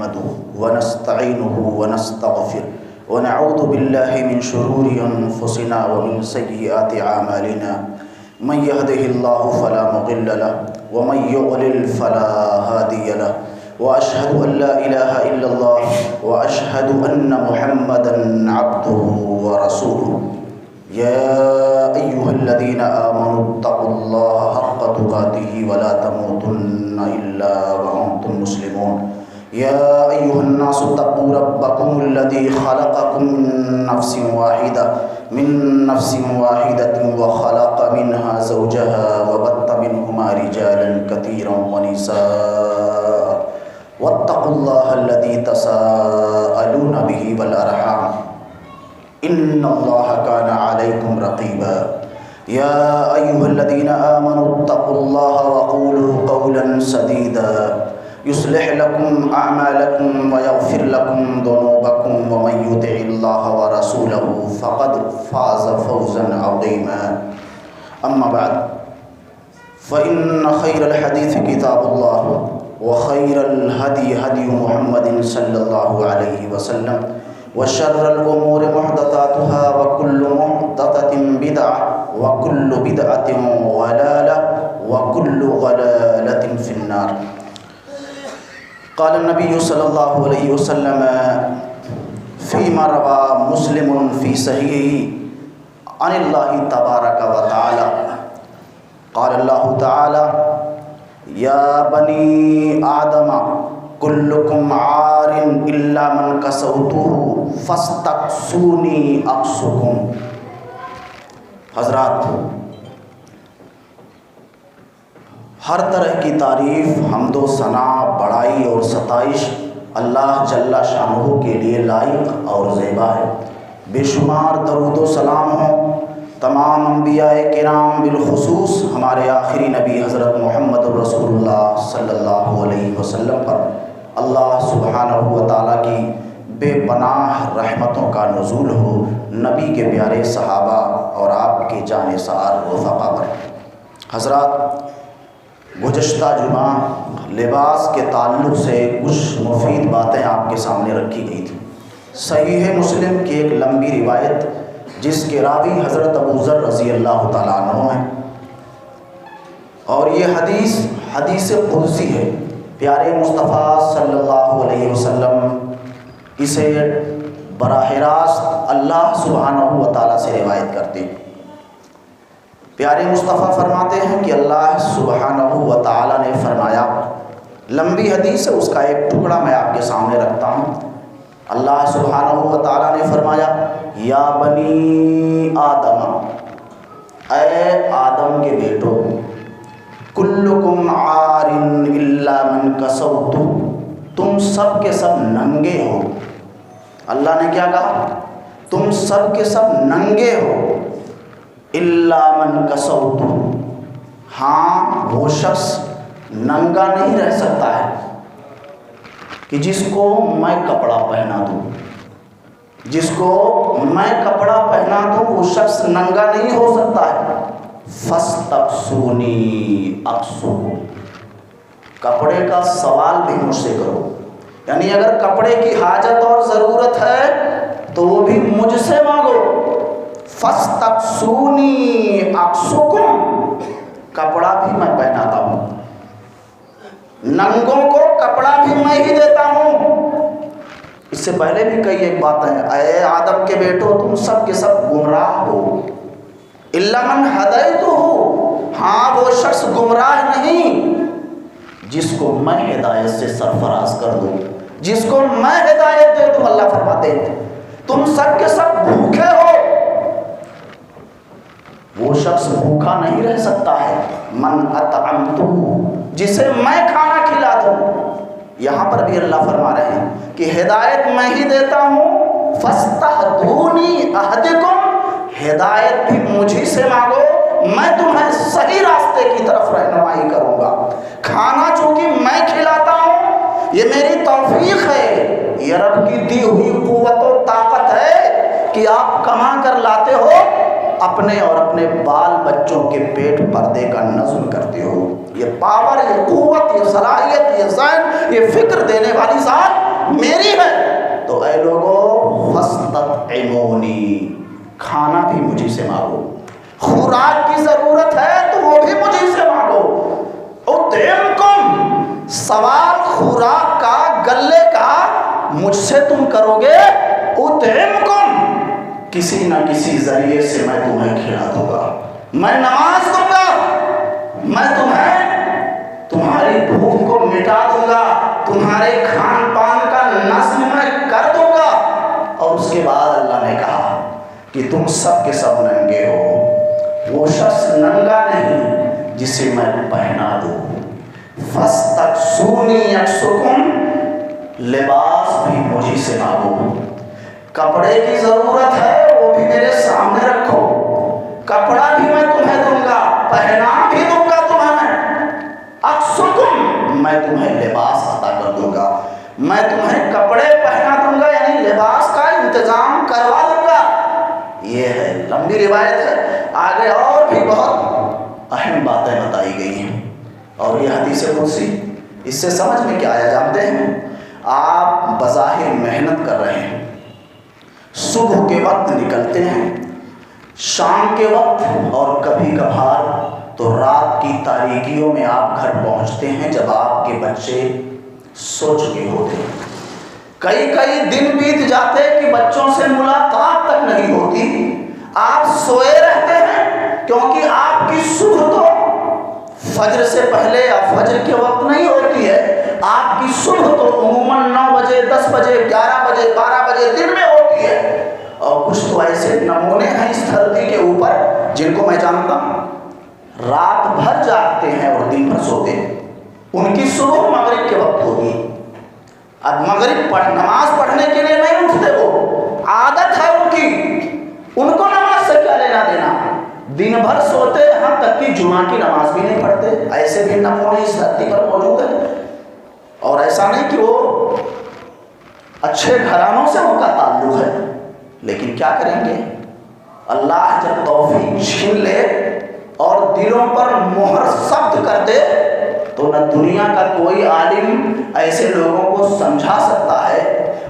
نحمده ونستعينه ونستغفره ونعوذ بالله من شرور أنفسنا ومن سيئات أعمالنا من يهده الله فلا مضل له ومن يضلل فلا هادي له وأشهد أن لا إله إلا الله وأشهد أن محمدا عبده ورسوله يا أيها الذين آمنوا اتقوا الله حق تقاته ولا تموتن إلا وأنتم مسلمون يا أيها الناس اتقوا ربكم الذي خلقكم من نفس واحدة وخلق منها زوجها وبث منهما رجالا كثيرا ونساء واتقوا الله الذي تساءلون به والأرحام إن الله كان عليكم رقيبا يا أيها الذين آمنوا اتقوا الله وقولوا قولا سديدا يصلح لكم أعمالكم ويغفر لكم ذنوبكم ومن يطع الله ورسوله فقد فاز فوزا عظيما أما بعد فإن خير الحديث كتاب الله وخير الهدي هدي محمد صلى الله عليه وسلم وشر الأمور محدثاتها وكل محدثة بدعة وكل بدعة ضلالة وكل ضلالة في النار. قال النبي صلى الله عليه وسلم فيما روى مسلم في صحيحه عن الله تبارك وتعالى قال الله تعالى يا بني آدم كلكم عار إلا من كسوته فاستكسوني أكسكم. حضرات، ہر طرح کی تعریف، حمد و ثنا، بڑائی اور ستائش اللہ جل شانہ کے لیے لائق اور زیبا ہے. بے شمار درود و سلام ہوں تمام انبیاء کرام، بالخصوص ہمارے آخری نبی حضرت محمد رسول اللہ صلی اللہ علیہ وسلم پر اللہ سبحانہ و تعالیٰ کی بے پناہ رحمتوں کا نزول ہو، نبی کے پیارے صحابہ اور آپ کے جانثار رفقا پر. حضرات، گزشتہ جمعہ لباس کے تعلق سے کچھ مفید باتیں آپ کے سامنے رکھی گئی تھی. صحیح مسلم کی ایک لمبی روایت جس کے راوی حضرت ابو ذر رضی اللہ تعالیٰ عنہ ہیں، اور یہ حدیث قدسی ہے. پیارے مصطفیٰ صلی اللہ علیہ وسلم اسے براہ راست اللہ سبحانہ و تعالیٰ سے روایت کرتے ہیں. پیارے مصطفیٰ فرماتے ہیں کہ اللہ سبحانہ و تعالیٰ نے فرمایا، لمبی حدیث ہے، اس کا ایک ٹکڑا میں آپ کے سامنے رکھتا ہوں. اللہ سبحانہ و تعالیٰ نے فرمایا یا بنی آدم، اے آدم کے بیٹو، کلکم عار الا من کسوت، تم سب کے سب ننگے ہو. اللہ نے کیا کہا؟ تم سب کے سب ننگے ہو. الا من کسوت، ہاں وہ شخص ننگا نہیں رہ سکتا ہے کہ جس کو میں کپڑا پہنا دوں. جس کو میں کپڑا پہنا دوں وہ شخص ننگا نہیں ہو سکتا ہے. فاستکسونی اکسوکم، کپڑے کا سوال بھی مجھ سے کرو، یعنی اگر کپڑے کی حاجت اور ضرورت ہے تو وہ بھی مجھ سے مانگو. فاستکسونی اکسوکم، کپڑا بھی میں پہناتا ہوں، ننگوں کو کپڑا بھی میں ہی دیتا ہوں. اس سے پہلے بھی کئی ایک باتیں ہیں. اے آدم کے بیٹو، تم سب کے سب گمراہ ہو. الا من ہدیتہ، ہاں وہ شخص گمراہ نہیں جس کو میں ہدایت سے سرفراز کر دوں، جس کو میں ہدایت دے دوں. اللہ فرماتے ہیں تم سب کے سب بھوکے ہو. وہ شخص بھوکا نہیں رہ سکتا ہے. من اطعمتہ، جسے میں کھانا کھلا دوں. یہاں پر بھی اللہ فرما رہے ہیں کہ ہدایت میں ہی دیتا ہوں. فاستہدونی اہدکم، ہدایت بھی مجھی سے مانگو، میں تمہیں صحیح راستے کی طرف رہنمائی کروں گا. کھانا چونکہ میں کھلاتا ہوں، یہ میری توفیق ہے، یہ رب کی دی ہوئی قوت و طاقت ہے کہ آپ کما کر لاتے ہو، اپنے اور اپنے بال بچوں کے پیٹ پردے کا نظم کرتے ہو. یہ پاور، یہ قوت، یہ صلاحیت، یہ ذہن، یہ فکر دینے والی ذات میری ہے تو اے لوگو فاستطعمونی، کھانا بھی مجھے سے مانگو، خوراک کی ضرورت ہے تو وہ بھی مجھے سے مانگو۔ اطعمکم، سوال خوراک کا، گلے کا مجھ سے تم کرو گے، اطعمکم، کسی نہ کسی ذریعے سے میں تمہیں کھلا دوں گا، میں نماز دوں گا، میں تمہیں تمہاری بھوک کو مٹا دوں گا، تمہارے کھان پان کا نظم میں کر دوں گا۔ اور اس کے بعد اللہ نے کہا کہ تم سب کے سب ننگے ہو، وہ شخص ننگا نہیں جسے میں پہنا دوں۔ فاستکسونی یکسکم، لباس بھی مجھے سے مانگو، کپڑے کی ضرورت ہے وہ بھی میرے سامنے رکھو، کپڑا بھی میں تمہیں دوں گا، پہنا بھی دوں گا تمہیں، اکسکم، میں تمہیں لباس عطا کر دوں گا، میں تمہیں کپڑے پہنا دوں گا، یعنی لباس کا انتظام کروا دوں گا۔ یہ ہے لمبی روایت ہے، آگے اور بھی بہت اہم باتیں بتائی گئی ہیں، اور یہ حدیث قدسی، اس سے سمجھ میں کیا آیا جانتے ہیں؟ آپ بظاہر محنت کر رہے ہیں، صبح کے وقت نکلتے ہیں، شام کے وقت، اور کبھی کبھار تو رات کی تاریکیوں میں آپ گھر پہنچتے ہیں جب آپ کے بچے سو چکے ہوتے ہیں، کئی دن بیت جاتے کہ بچوں سے ملاقات تک نہیں ہوتی، آپ سوئے رہتے ہیں، کیونکہ آپ کی صبح تو فجر سے پہلے یا فجر کے وقت نہیں ہوتی ہے، آپ کی صبح تو عموماً 9 بجے 10 بجے 11 بجے 12 بجے دن میں ہوتی ہے۔ اور کچھ تو ایسے نمونے ہیں اس دھرتی کے اوپر جن کو میں جانتا ہوں، رات بھر جاگتے ہیں اور دن بھر سوتے ہیں، ان کی صبح مغرب کے وقت ہوتی ہے، اب مغرب نماز پڑھنے کے لیے نہیں اٹھتے، وہ عادت ہے ان کی، ان کو نماز سے کیا لینا دینا، دن بھر سوتے، یہاں تک کہ جمعہ کی نماز بھی نہیں پڑھتے۔ ایسے بھی نمونے اس دھرتی پر موجود ہیں، اور ایسا نہیں کہ وہ اچھے گھرانوں سے ان کا تعلق ہے، لیکن کیا کریں گے، اللہ جب توفیق چھین لے اور دلوں پر مہر ثبت کر دے تو نہ دنیا کا کوئی عالم ایسے لوگوں کو سمجھا سکتا ہے،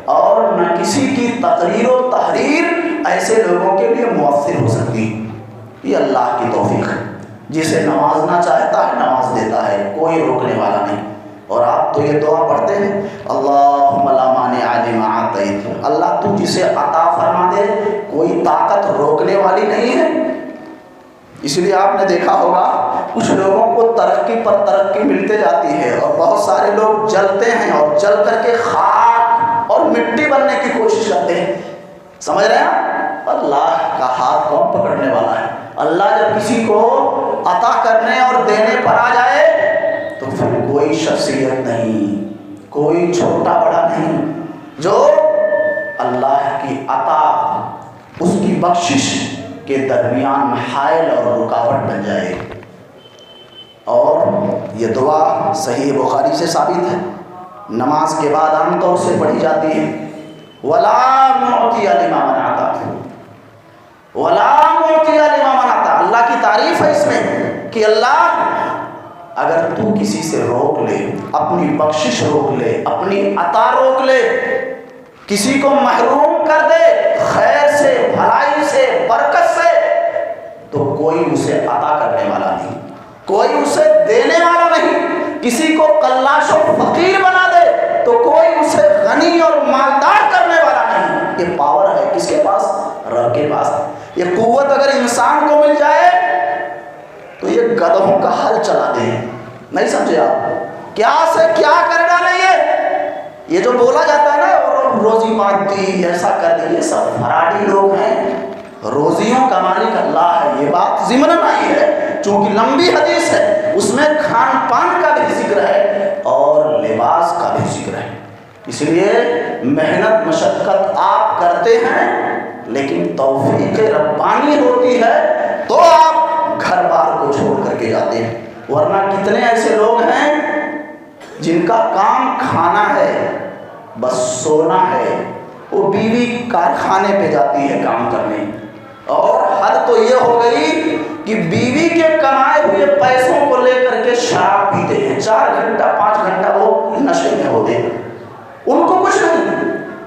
اور نہ کسی کی تقریر و تحریر ایسے لوگوں کے لیے مؤثر ہو سکتی۔ یہ اللہ کی توفیق ہے، جسے نوازنا چاہتا ہے نواز دیتا ہے، کوئی روکنے والا نہیں۔ اور آپ تو یہ دعا پڑھتے ہیں، اللہم لا مانع لما اعطیت، اللہ تو جسے عطا فرما دے، کوئی طاقت روکنے والی نہیں ہے۔ اس لیے آپ نے دیکھا ہوگا کچھ لوگوں کو ترقی پر ترقی ملتے جاتی ہے، اور بہت سارے لوگ جلتے ہیں اور جل کر کے خاک اور مٹی بننے کی کوشش کرتے ہیں، سمجھ رہے ہیں؟ اللہ کا ہاتھ کون پکڑنے والا ہے؟ اللہ جب کسی کو عطا کرنے اور دینے پر آ جائے تو پھر کوئی شخصیت نہیں، کوئی چھوٹا بڑا نہیں، جو اللہ کی عطا، اس کی بخشش کے درمیان حائل اور رکاوٹ بن جائے۔ اور یہ دعا صحیح بخاری سے ثابت ہے، نماز کے بعد عام طور سے پڑھی جاتی ہے، وَلَا مُعْطِيَ لِمَا مَنَعْتَ، وَلَا مُعْطِيَ لِمَا مَنَعْتَ، اللہ کی تعریف ہے اس میں کہ اللہ اگر تو کسی سے روک لے، اپنی بخشش روک لے، اپنی عطا روک لے، کسی کو محروم کر دے خیر سے، بھلائی سے، برکت سے، تو کوئی اسے عطا کرنے والا نہیں، کوئی اسے دینے والا نہیں۔ کسی کو قلاش و فقیر بنا دے تو کوئی اسے غنی اور مالدار کرنے والا نہیں۔ یہ پاور ہے کس کے پاس؟ رب کے پاس۔ یہ قوت اگر انسان کو مل جائے تو یہ گدھوں کا حل چلا دے، نہیں سمجھے آپ؟ کیا سے کیا کر ڈالے یہ جو بولا جاتا ہے نا، روزی مانگتی ایسا کر دے، یہ سب فراڈی لوگ ہیں، روزیوں کا مالک اللہ ہے۔ یہ بات ضمن آئی ہے، چونکہ لمبی حدیث ہے، اس میں کھان پان کا بھی ذکر ہے اور لباس کا بھی ذکر ہے۔ اس لیے محنت مشقت آپ کرتے ہیں، لیکن توفیق ربانی ہوتی ہے تو آپ گھر بار کو چھوڑ کر کے جاتے ہیں، ورنہ کتنے ایسے لوگ ہیں جن کا کام کھانا ہے، بس سونا ہے، وہ بیوی کارخانے پہ جاتی ہے کام کرنے، اور حد تو یہ ہو گئی کہ بیوی کے کمائے ہوئے پیسوں کو لے کر کے شراب پیتے ہیں، 4 گھنٹہ 5 گھنٹہ وہ نشے میں ہوتے ہیں، ان کو کچھ نہیں،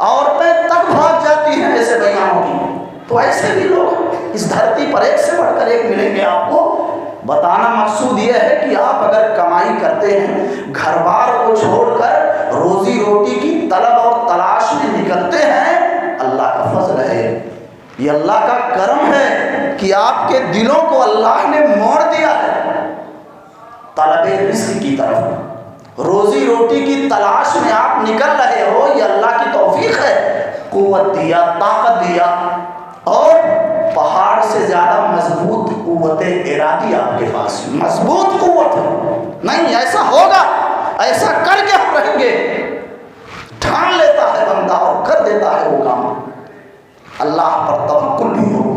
عورتیں تک بھاگ جاتی ہیں ایسے بیانوں کی۔ تو ایسے بھی لوگ اس دھرتی پر ایک سے بڑھ کر ایک ملیں گے آپ کو۔ بتانا مقصود یہ ہے کہ آپ اگر کمائی کرتے ہیں، گھر بار کو چھوڑ کر روزی روٹی کی طلب اور تلاش میں نکلتے ہیں، اللہ کا فضل ہے، یہ اللہ کا کرم ہے کہ آپ کے دلوں کو اللہ نے موڑ دیا ہے طلب رزق کی طرف۔ روزی روٹی کی تلاش میں آپ نکل رہے ہو، یہ اللہ کی توفیق ہے، قوت دیا، طاقت دیا، اور پہاڑ سے زیادہ مضبوط قوت ارادی آپ کے پاس، مضبوط قوت ہے۔ نہیں ایسا ہوگا، ایسا کر کے ہم رہیں گے، ٹھان لیتا ہے بندہ اور کر دیتا ہے وہ کام۔ اللہ پر توکل بھی ہو،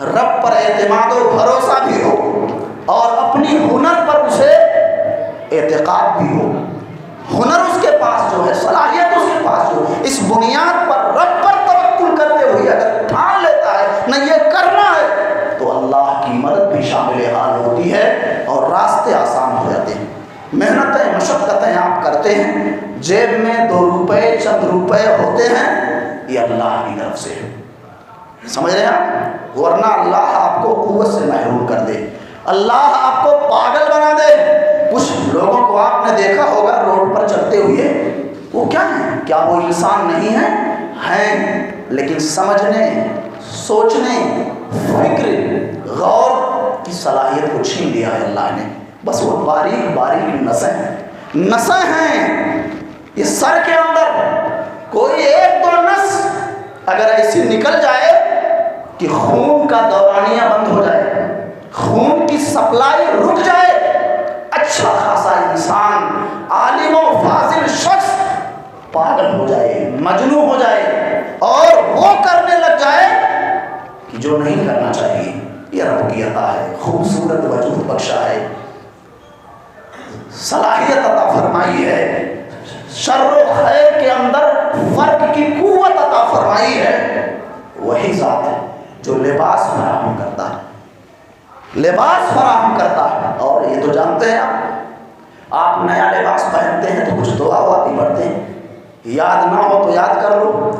رب پر اعتماد و بھروسہ بھی ہو، اور اپنی ہنر پر اسے اعتقاد بھی ہو۔ ہنر اس کے پاس جو ہے، صلاحیت اس کے پاس جو ہے، اس بنیاد پر رب پر توکل کرتے ہوئے اگر ٹھان لیتا ہے نہ یہ کرنا ہے، تو اللہ کی مدد بھی شامل حال ہوتی ہے اور راستے آسان ہو جاتے ہیں۔ محنتیں مشقتیں آپ کرتے ہیں، جیب میں 2 روپے چند روپے ہوتے ہیں، یہ اللہ کی طرف سے ہے، سمجھ رہے ہیں آپ؟ ورنہ اللہ آپ کو قوت سے محروم کر دے، اللہ آپ کو پاگل بنا دے۔ کچھ لوگوں کو آپ نے دیکھا ہوگا روڈ پر چلتے ہوئے، وہ کیا ہیں؟ کیا وہ انسان نہیں ہیں؟ ہیں، لیکن سمجھنے، سوچنے، فکر، غور کی صلاحیت کو چھین لیا ہے اللہ نے۔ بس وہ باریک باریک نسیں ہیں، یہ سر کے اندر کوئی ایک دو نس اگر ایسی نکل جائے کہ خون کا دورانیہ بند ہو جائے، خون کی سپلائی رک جائے، اچھا خاصا انسان، عالم و فاضل شخص پاگل ہو جائے، مجنون ہو جائے، اور وہ کرنے لگ جائے کہ جو نہیں کرنا چاہیے۔ یہ رب کی عطا ہے، خوبصورت وجود بخشا ہے، صلاحیت عطا فرمائی ہے، شر و خیر کے اندر فرق کی قوت عطا فرمائی ہے۔ وہی ذات ہے جو لباس فراہم کرتا ہے، لباس فراہم کرتا ہے۔ اور یہ تو جانتے ہیں آپ نیا لباس پہنتے ہیں تو کچھ دعا بھی پڑھتے ہیں، یاد نہ ہو تو یاد کر لو،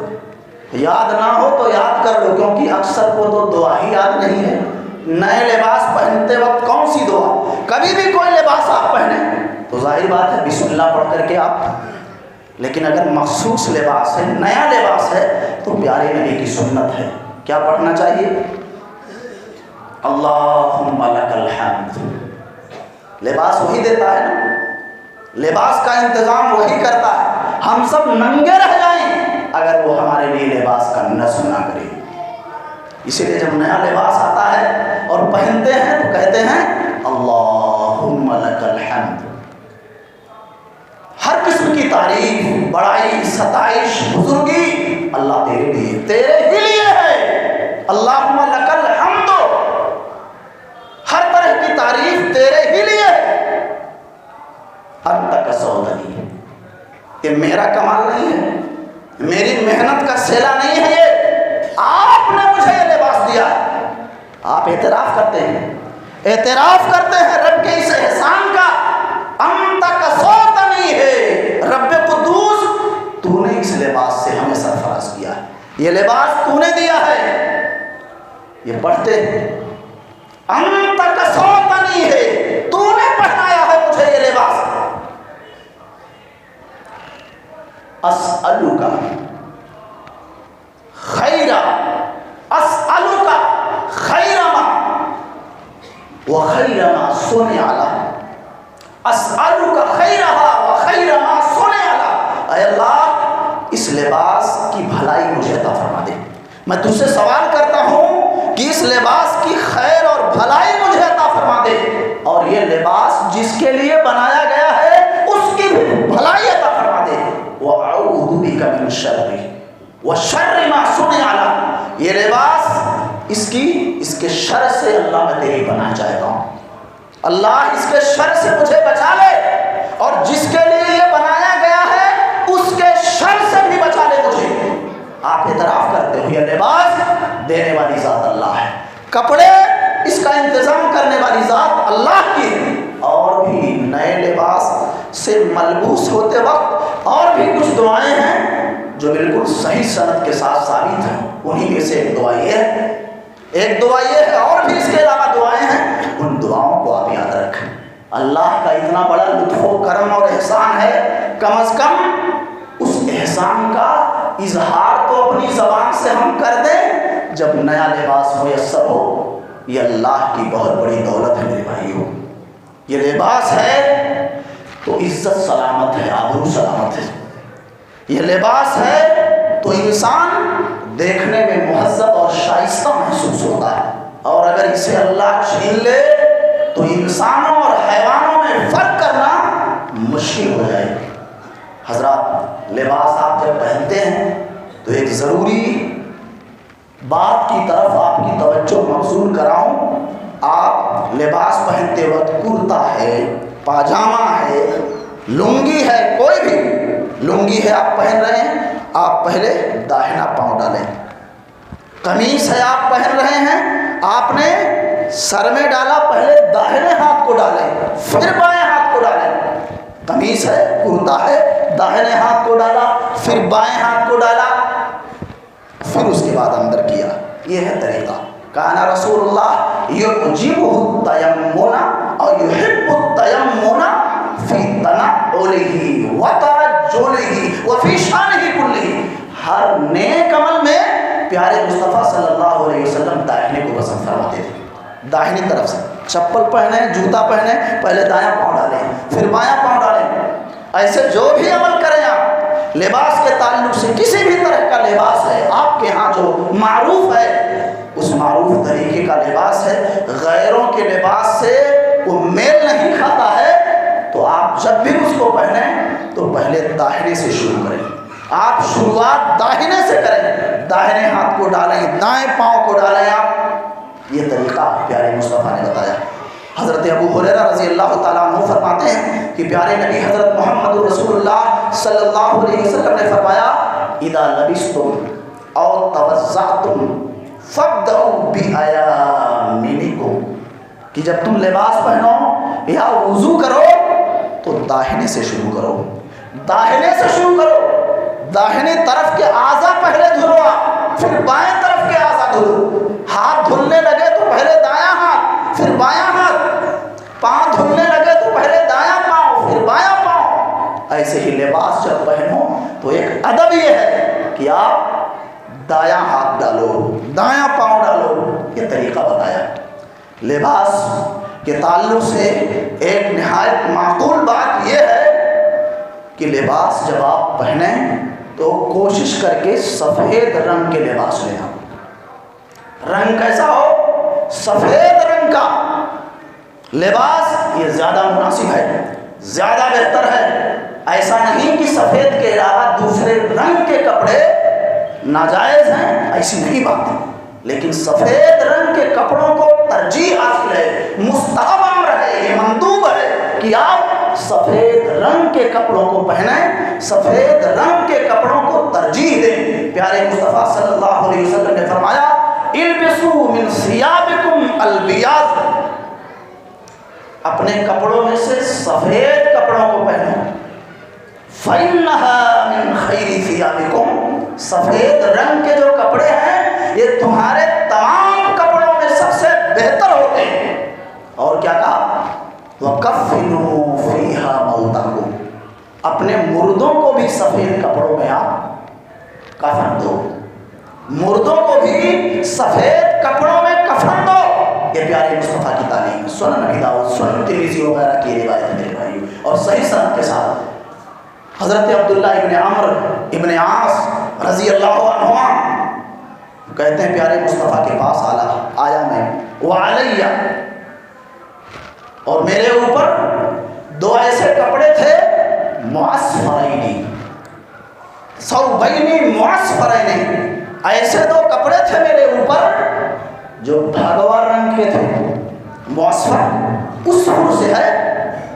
یاد نہ ہو تو یاد کر لو، کیونکہ اکثر کو تو دعا ہی یاد نہیں ہے۔ نئے لباس پہنتے وقت کون سی دعا؟ کبھی بھی کوئی لباس آپ پہنیں تو ظاہر بات ہے بسم اللہ پڑھ کر کے آپ، لیکن اگر مخصوص لباس ہے، نیا لباس ہے، تو پیارے نبی کی سنت ہے، کیا پڑھنا چاہیے؟ اللہم لک الحمد۔ لباس وہی دیتا ہے نا، لباس کا انتظام وہی کرتا ہے۔ ہم سب ننگے رہ جائیں اگر وہ ہمارے لیے لباس کا نصب نہ کرے۔ اسی لیے جب نیا لباس آتا ہے اور پہنتے ہیں تو کہتے ہیں اللہم لک الحمد۔ ہر قسم کی تعریف، بڑائی، ستائش، بزرگی اللہ تیرے لیے، تیرے ہی لیے ہے۔ اللہم لک الحمد، ہر طرح کی تعریف تیرے ہی لیے۔ انت کسوتنی، یہ میرا کمال نہیں ہے، میری محنت کا صلہ نہیں ہے، یہ آپ نے مجھے یہ لباس دیا ہے۔ آپ اعتراف کرتے ہیں، اعتراف کرتے ہیں رب کے اس احسان کا۔ انت کسوتنی ہے، رب قدوس تو نے اس لباس سے ہمیں سرفراز کیا ہے، یہ لباس تو نے دیا ہے۔ یہ پڑھتے ہیں انت کسوتنی ہے، تو نے پہنایا ہے مجھے یہ لباس۔ اسألک خیر، اسألک خیر ما وخیر ما صنع له، اسألک خیرہا وخیر ما صنع له۔ اے اللہ اس لباس کی بھلائی مجھے عطا فرما دے۔ میں تجھ سے سوال کرتا ہوں کہ اس لباس کی خیر اور بھلائی مجھے عطا فرما دے، اور یہ لباس جس کے لیے بنایا گیا ہے اس کی بھلائی عطا فرما دے۔ وَأَعُوذُ بِكَ مِنْ شَرِّ وَشَرِّ مَا صُنِعَ لَهُ، یہ لباس اس کے شر سے اللہ میں تیری پناہ چاہتا ہوں، اللہ اس کے شر سے مجھے بچا لے، اور جس کے لیے یہ بنایا گیا ہے اس کے شر سے بھی بچا لے مجھے۔ آپ اعتراف کرتے ہو یہ لباس دینے والی ذات اللہ ہے، کپڑے اس کا انتظام کرنے والی ذات اللہ کی ہے۔ اور بھی نئے لباس سے ملبوس ہوتے وقت اور بھی کچھ دعائیں ہیں جو بالکل صحیح سند کے ساتھ ثابت ہیں، انہی میں سے ایک دعا یہ ہے، ایک دعا یہ ہے، اور بھی اس کے علاوہ دعائیں ہیں، ان دعاؤں کو آپ یاد رکھیں۔ اللہ کا اتنا بڑا لطف و کرم اور احسان ہے، کم از کم اس احسان کا اظہار تو اپنی زبان سے ہم کر دیں جب نیا لباس میسر ہو۔ یہ اللہ کی بہت بڑی دولت ہے میرے بھائیو، یہ لباس ہے تو عزت سلامت ہے، آبرو سلامت ہے، یہ لباس ہے تو انسان دیکھنے میں مہذب اور شائستہ محسوس ہوتا ہے، اور اگر اسے اللہ چھین لے تو انسانوں اور حیوانوں میں فرق کرنا مشکل ہو جائے گا۔ حضرات، لباس آپ جب پہنتے ہیں تو ایک ضروری بات کی طرف آپ کی توجہ مبذول کراؤں۔ آپ لباس پہنتے وقت کرتا ہے، پاجامہ ہے، لنگی ہے، کوئی بھی لنگی ہے آپ پہن رہے ہیں، آپ پہلے داہنا پاؤں ڈالیں۔ قمیص ہے آپ پہن رہے ہیں، آپ نے سر میں ڈالا، پہلے داہنے ہاتھ کو ڈالیں پھر بائیں ہاتھ کو ڈالیں۔ قمیص ہے، کرتا ہے، داہنے ہاتھ کو ڈالا پھر بائیں ہاتھ کو ڈالا، پھر اس کے بعد اندر کیا۔ یہ ہے طریقہ۔ کانا رسول اللہ یعجبہ التیمم اور یحب التیمم فی تنعلہ وترجلہ وفی شانہ کلہ۔ ہر نیک عمل میں پیارے مصطفیٰ صلی اللہ علیہ وسلم داہنے کو پسند فرماتے تھے۔ داہنی طرف سے چپل پہنے، جوتا پہنے، پہلے دایاں پاؤں ڈالیں پھر بایاں پاؤں ڈالیں۔ ایسے جو بھی عمل کریں آپ، لباس کے تعلق سے کسی بھی طرح کا لباس ہے آپ کے ہاں جو معروف ہے، اس معروف طریقے کا لباس ہے، غیروں کے لباس سے وہ میل نہیں کھاتا ہے، تو آپ جب بھی اس کو پہنیں تو پہلے داہنے سے شروع کریں۔ آپ شروعات داہنے سے کریں، داہنے ہاتھ کو ڈالیں، دائیں پاؤں کو ڈالیں آپ۔ یہ طریقہ پیارے مصطفیٰ نے بتایا۔ حضرت ابو ہریرہ رضی اللہ تعالیٰ عنہ فرماتے ہیں کہ پیارے نبی حضرت محمد رسول اللہ صلی اللہ علیہ وسلم نے فرمایا، اذا لبستم او توضعتم فابدؤوا بایامنکم، کہ جب تم لباس پہنو یا وضو کرو تو داہنے سے شروع کرو، داہنے سے شروع کرو، داہنی طرف کے اعضاء پہلے دھلو آپ، پھر بائیں طرف کے اعضاء دھلو۔ ہاتھ دھلنے لگے تو پہلے دایاں ہاتھ پھر بایاں ہاتھ، پاؤں دھلنے لگے تو پہلے دایاں پاؤں پھر بایاں پاؤں۔ ایسے ہی لباس جب پہنو تو ایک ادب یہ ہے کہ آپ دایاں ہاتھ ڈالو، دایاں پاؤں ڈالو۔ یہ طریقہ بتایا۔ لباس کے تعلق سے ایک نہایت معقول بات یہ ہے کہ لباس جب آپ پہنیں تو کوشش کر کے سفید رنگ کے لباس لینا۔ رنگ کیسا ہو؟ سفید رنگ کا لباس یہ زیادہ مناسب ہے، زیادہ بہتر ہے۔ ایسا نہیں کہ سفید کے علاوہ دوسرے رنگ کے کپڑے ناجائز ہیں، ایسی نہیں بات ہے، لیکن سفید رنگ کے کپڑوں کو ترجیح حاصل ہے، مستحب امر ہے، یہ مندوب ہے کہ آپ سفید رنگ کے کپڑوں کو پہنیں، سفید رنگ کے کپڑوں کو ترجیح دیں۔ پیارے مصطفیٰ صلی اللہ علیہ وسلم نے فرمایا، البسوا من ثيابكم البياض، اپنے کپڑوں میں سے سفید کپڑوں کو پہنو، فإنها من خير ثيابكم، سفید رنگ کے جو کپڑے ہیں یہ تمہارے تمام کپڑوں میں سب سے بہتر ہوتے ہیں۔ اور کیا کہا؟ وَكَفِّنُوا فِيهَا مَوْتَكُمْ، اپنے مردوں کو بھی سفید کپڑوں میں آپ کفن دو، مردوں کو بھی سفید کپڑوں میں کفن دو۔ یہ پیارے مصطفیٰ کی تعلیم ہے۔ سنن نبی داؤد، سنن ترمذی وغیرہ کی روایت ہے میرے بھائیو، اور صحیح سند کے ساتھ حضرت عبداللہ ابن عمرو ابن عاص رضی اللہ عنہما کہتے ہیں پیارے مصطفیٰ کے پاس آیا میں، وعلیہ، اور میرے اوپر دو ایسے کپڑے تھے، معصفرین، ثوبین معصفرین، ایسے دو کپڑے تھے میرے اوپر جو بھگوا رنگ کے تھے۔ معصفر اس سر سے ہے،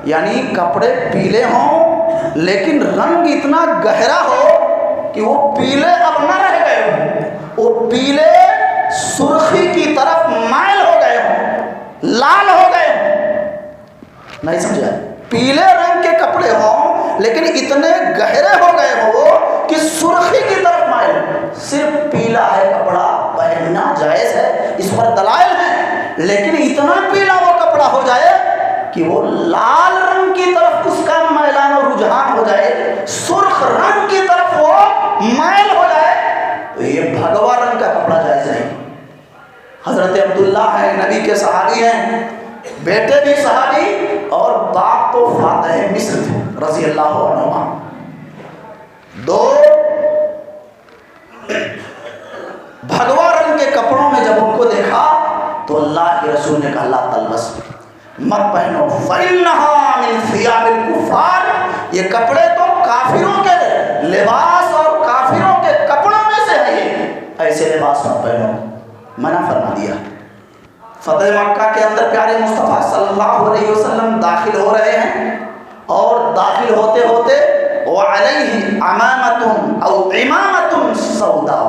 یعنی کپڑے پیلے ہوں لیکن رنگ اتنا گہرا ہو کہ وہ پیلے اب نہ رہ گئے ہوں، وہ پیلے سرخی کی طرف مائل ہو گئے ہوں، لال ہو گئے ہوں، نہیں سمجھا؟ پیلے رنگ کے کپڑے ہوں لیکن اتنے گہرے ہو گئے ہو کہ سرخی کی طرف مائل. صرف پیلا ہے کپڑا پہننا جائز ہے، اس پر دلائل ہیں، لیکن اتنا پیلا وہ کپڑا ہو جائے کہ وہ لال رنگ کی طرف اس کا میلان اور رجحان ہو جائے، سرخ رنگ کی طرف وہ مائل ہو جائے، تو یہ بھگوا رنگ کا کپڑا جائز نہیں. حضرت عبداللہ ہیں، نبی کے صحابی ہیں، بیٹے بھی صحابی اور باپ تو فاتح مصر تھے رضی اللہ عنہ. دو بھگوا رنگ کے کپڑوں میں جب ان کو دیکھا تو اللہ کے رسول نے کہا لا تلبس، مت پہنو، فإنہا من ثیاب الکفار، یہ کپڑے تو کافروں کے لباس اور کافروں کے کپڑوں میں سے ہے، یہ ایسے لباس مت پہنو، منع فرما دیا. فتح مکہ کے اندر پیارے مصطفیٰ صلی اللہ علیہ وسلم داخل ہو رہے ہیں، اور داخل ہوتے ہوتے وعلیہ عمامۃ او عمامۃ سوداء،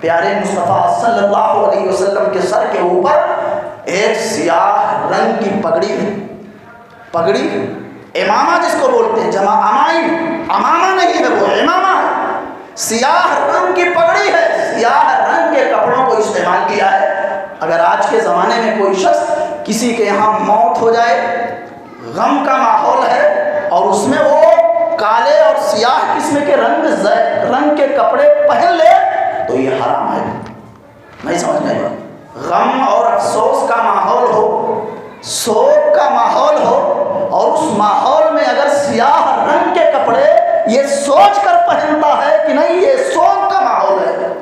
پیارے مصطفیٰ صلی اللہ علیہ وسلم کے سر کے اوپر ایک سیاہ رنگ کی پگڑی ہے. پگڑی امامہ جس کو بولتے ہیں، جمع امائم، امامہ نہیں ہے وہ امامہ ہے، سیاہ رنگ کی پگڑی ہے، سیاہ رنگ کے کپڑوں کو استعمال کیا ہے. اگر آج کے زمانے میں کوئی شخص کسی کے یہاں موت ہو جائے، غم کا ماحول ہے، اور اس میں وہ کالے اور سیاہ قسم کے رنگ کے کپڑے پہن لے تو یہ حرام ہے. نہیں سمجھ میں آئے؟ غم اور افسوس کا ماحول ہو، سوگ کا ماحول ہو، اور اس ماحول میں اگر سیاہ رنگ کے کپڑے یہ سوچ کر پہنتا ہے کہ نہیں یہ سوگ کا ماحول ہے،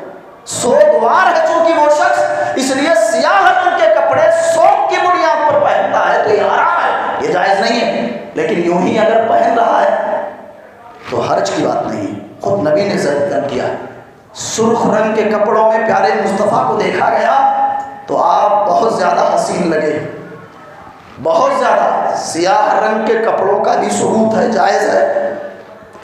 سوگوار ہے چونکہ وہ شخص، اس لیے سیاہ رنگ کے کپڑے سوگ کی بنیاد پر پہنتا ہے تو یہ حرام ہے، یہ جائز نہیں ہے. لیکن یوں ہی اگر پہن رہا ہے تو حرج کی بات نہیں. خود نبی نے ذکر کیا، سرخ رنگ کے کپڑوں میں پیارے مصطفیٰ کو دیکھا گیا تو آپ بہت زیادہ حسین لگے، بہت زیادہ. سیاہ رنگ کے کپڑوں کا بھی ثبوت ہے، جائز ہے،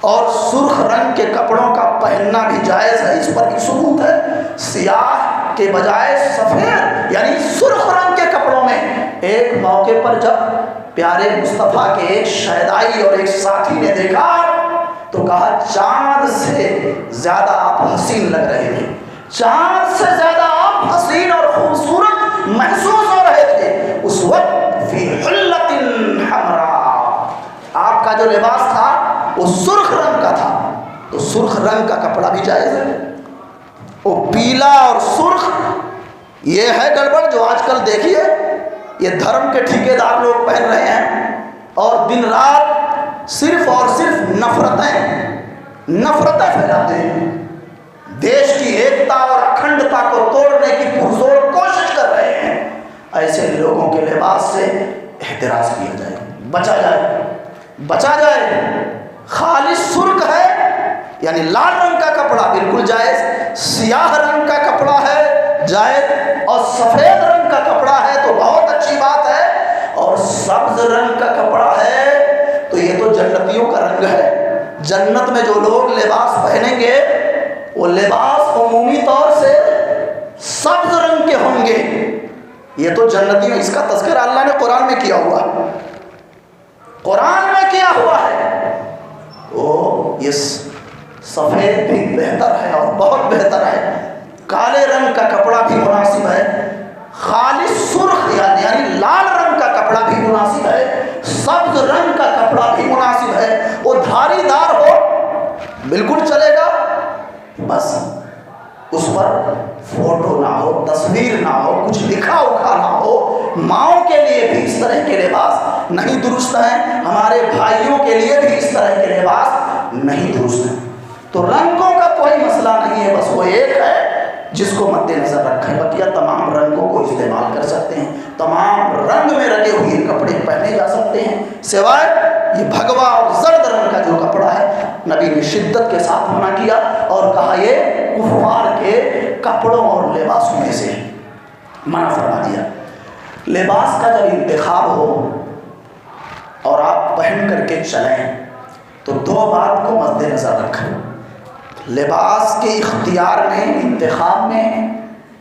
اور سرخ رنگ کے کپڑوں کا پہننا بھی جائز ہے، اس پر بھی ثبوت ہے. سیاہ کے بجائے سفید یعنی سرخ رنگ کے کپڑوں میں ایک موقع پر جب پیارے مصطفیٰ کے ایک شیدائی اور ایک ساتھی نے دیکھا تو کہا چاند سے زیادہ آپ حسین لگ رہے تھے، چاند سے زیادہ آپ حسین اور خوبصورت محسوس ہو رہے تھے اس وقت. فی حلۃ حمراء، آپ کا جو لباس تھا وہ سرخ رنگ کا تھا، تو سرخ رنگ کا کپڑا بھی جائز ہے. وہ پیلا اور سرخ یہ ہے گڑبڑ جو آج کل دیکھیے یہ دھرم کے ٹھیکیدار لوگ پہن رہے ہیں، اور دن رات صرف اور صرف نفرتیں پھیلاتے ہیں، دیش کی ایکتا اور اکھنڈتا کو توڑنے کی پرزور کوشش کر رہے ہیں. ایسے لوگوں کے لباس سے احتراز کیا جائے، بچا جائے، بچا جائے. خالص سرخ ہے یعنی لال رنگ کا کپڑا بالکل جائز، سیاہ رنگ کا کپڑا ہے جائز، اور سفید رنگ کا کپڑا ہے تو بہت اچھی بات ہے، اور سبز رنگ کا کپڑا ہے تو یہ تو جنتیوں کا رنگ ہے. جنت میں جو لوگ لباس پہنیں گے وہ لباس عمومی طور سے سبز رنگ کے ہوں گے. یہ تو جنتیوں، اس کا تذکرہ اللہ نے قرآن میں کیا ہوا ہے، قرآن میں کیا ہوا ہے. وہ یہ سفید بھی بہتر ہے اور بہت بہتر ہے، کالے رنگ کا کپڑا بھی مناسب ہے، خالص سرخ یعنی لال رنگ کا کپڑا بھی مناسب ہے، سبز رنگ کا کپڑا بھی مناسب ہے. وہ دھاری دار ہو بالکل چلے گا، بس اس پر فوٹو نہ ہو، تصویر نہ ہو، کچھ لکھا اکھا نہ ہو. ماؤں کے لیے بھی اس طرح کے لباس نہیں درست ہیں، ہمارے بھائیوں کے لیے بھی اس طرح کے لباس نہیں درست ہیں. تو رنگوں کا کوئی مسئلہ نہیں ہے، بس وہ ایک ہے جس کو مد نظر رکھیں، بقیہ تمام رنگوں کو استعمال کر سکتے ہیں، تمام رنگ میں رنگے ہوئے کپڑے پہنے جا سکتے ہیں، سوائے یہ بھگوا اور زرد رنگ کا جو کپڑا ہے نبی نے شدت کے ساتھ منع کیا اور کہا یہ کفار کے کپڑوں اور لباسوں میں سے منع فرما دیا. لباس کا جب انتخاب ہو اور آپ پہن کر کے چلیں تو دو بات کو مد نظر رکھیں. لباس کے اختیار میں، انتخاب میں،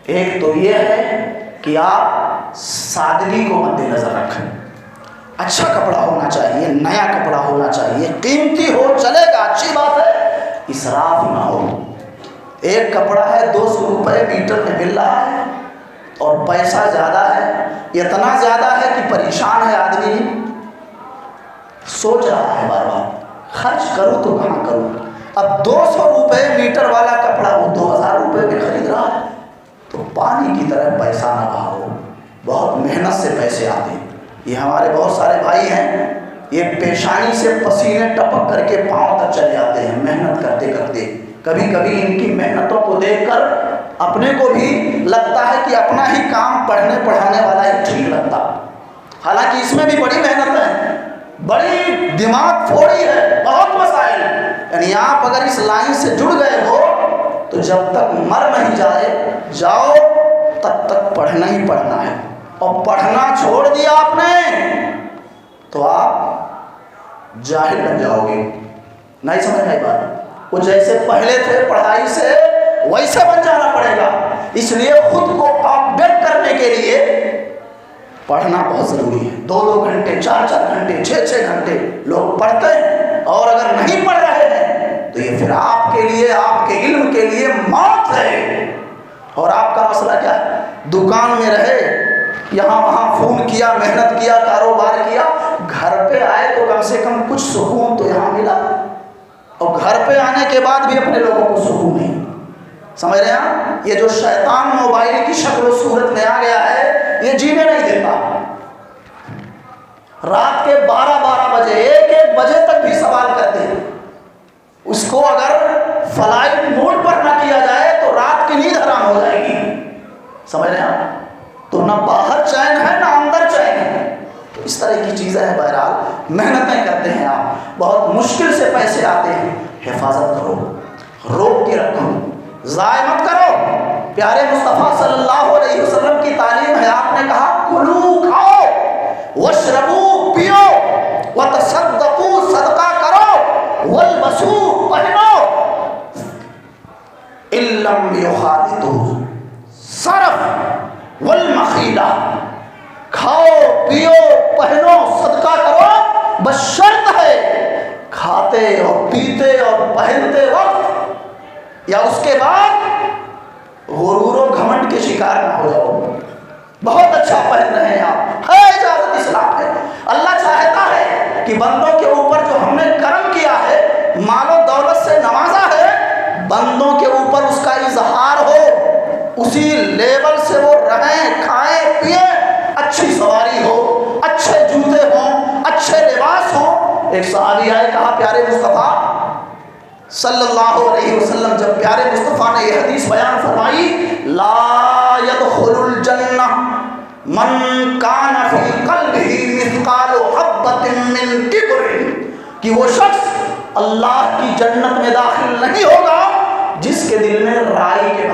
ایک تو یہ ہے کہ آپ سادگی کو مد نظر رکھیں. اچھا کپڑا ہونا چاہیے، نیا کپڑا ہونا چاہیے، قیمتی ہو چلے گا، اچھی بات ہے، اسراف نہ ہو. ایک کپڑا ہے 200 روپے میٹر میں مل رہا ہے اور پیسہ زیادہ ہے، اتنا زیادہ ہے کہ پریشان ہے آدمی، سوچ رہا ہے بار بار خرچ کروں تو کہاں کروں. اب 200 روپے میٹر والا کپڑا وہ 2000 روپے میں خرید رہا ہے، تو پانی کی طرح پیسہ نہ بہاؤ. بہت محنت سے پیسے آتے ہیں. یہ ہمارے بہت سارے بھائی ہیں، یہ پیشانی سے پسینے ٹپک کر کے پاؤں تک چلے آتے ہیں محنت کرتے کرتے. کبھی کبھی ان کی محنتوں کو دیکھ کر اپنے کو بھی لگتا ہے کہ اپنا ہی کام پڑھنے پڑھانے والا ہی ٹھیک لگتا، حالانکہ اس میں بھی بڑی محنت ہے، بڑی دماغ پھوڑی ہے، بہت مسائل. یعنی آپ اگر اس لائن سے جڑ گئے ہو تو جب تک مر نہیں جاؤ تب تک پڑھنا ہی پڑھنا ہے. اور پڑھنا چھوڑ دیا آپ نے تو آپ جاہل بن جاؤ گے. نہیں سمجھ آئی بات؟ وہ جیسے پہلے تھے پڑھائی سے ویسے بن جانا پڑے گا. اس لیے خود کو اپڈیٹ کرنے کے لیے پڑھنا بہت ضروری ہے. 2 گھنٹے 4 گھنٹے 6 گھنٹے لوگ پڑھتے ہیں، اور اگر نہیں پڑھ رہے ہیں تو یہ پھر آپ کے لیے، آپ کے علم کے لیے موت ہے. اور آپ کا مسئلہ کیا ہے؟ دکان میں رہے، یہاں وہاں فون کیا، محنت کیا، کاروبار کیا، گھر پہ آئے تو کم سے کم کچھ سکون تو یہاں ملا. اور گھر پہ آنے کے بعد بھی اپنے لوگوں کو سکون نہیں. سمجھ رہے ہیں؟ یہ جو شیطان موبائل کی شکل و صورت میں آ گیا ہے، یہ جینے نہیں دیتا. رات کے 12 بجے 1 بجے تک بھی سوال کرتے ہیں. اس کو اگر فلائٹ موڈ پر نہ کیا جائے تو رات کی نیند حرام ہو جائے گی. سمجھ رہے ہیں؟ تو نہ باہر چین ہے نہ اندر چین ہے. اس طرح کی چیزیں ہیں. بہرحال محنتیں کرتے ہیں آپ، بہت مشکل سے پیسے آتے ہیں. حفاظت کرو، روک کے رکھو، ضائع مت کرو. پیارے مصطفیٰ صلی اللہ علیہ وسلم کی تعلیم ہے. آپ نے کہا کلو کھاؤ، واشربو پیو، وتصدقو صدقہ کرو، والبسو پہنو، ان لم یخالطو صرف والمخیلہ. کھاؤ پیو پہنو صدقہ کرو، بس شرط ہے کھاتے اور پیتے اور پہنتے وقت یا اس کے بعد غرور و گھمنڈ کے شکار نہ ہو جاؤ. بہت اچھا پہن رہے ہیں آپ، ہے اجازت، اسلام ہے. اللہ چاہتا ہے کہ بندوں کے اوپر جو ہم نے کرم کیا ہے، مال و دولت سے نوازا ہے، بندوں کے اوپر اس کا اظہار ہو، اسی لیول سے وہ رہیں، کھائیں پیئیں، اچھی سواری ہو، اچھے جوتے ہوں، اچھے لباس ہوں. ایک صحابی آئے، کہا پیارے مصطفیٰ صلی اللہ علیہ وسلم، جب پیارے مصطفیٰ نے یہ حدیث بیان فرمائی، لا يدخل الجنہ من کان فی قلبہ مثقال حبۃ من کبر، کہ وہ شخص اللہ کی جنت میں داخل نہیں ہوگا جس کے دل میں رائی کے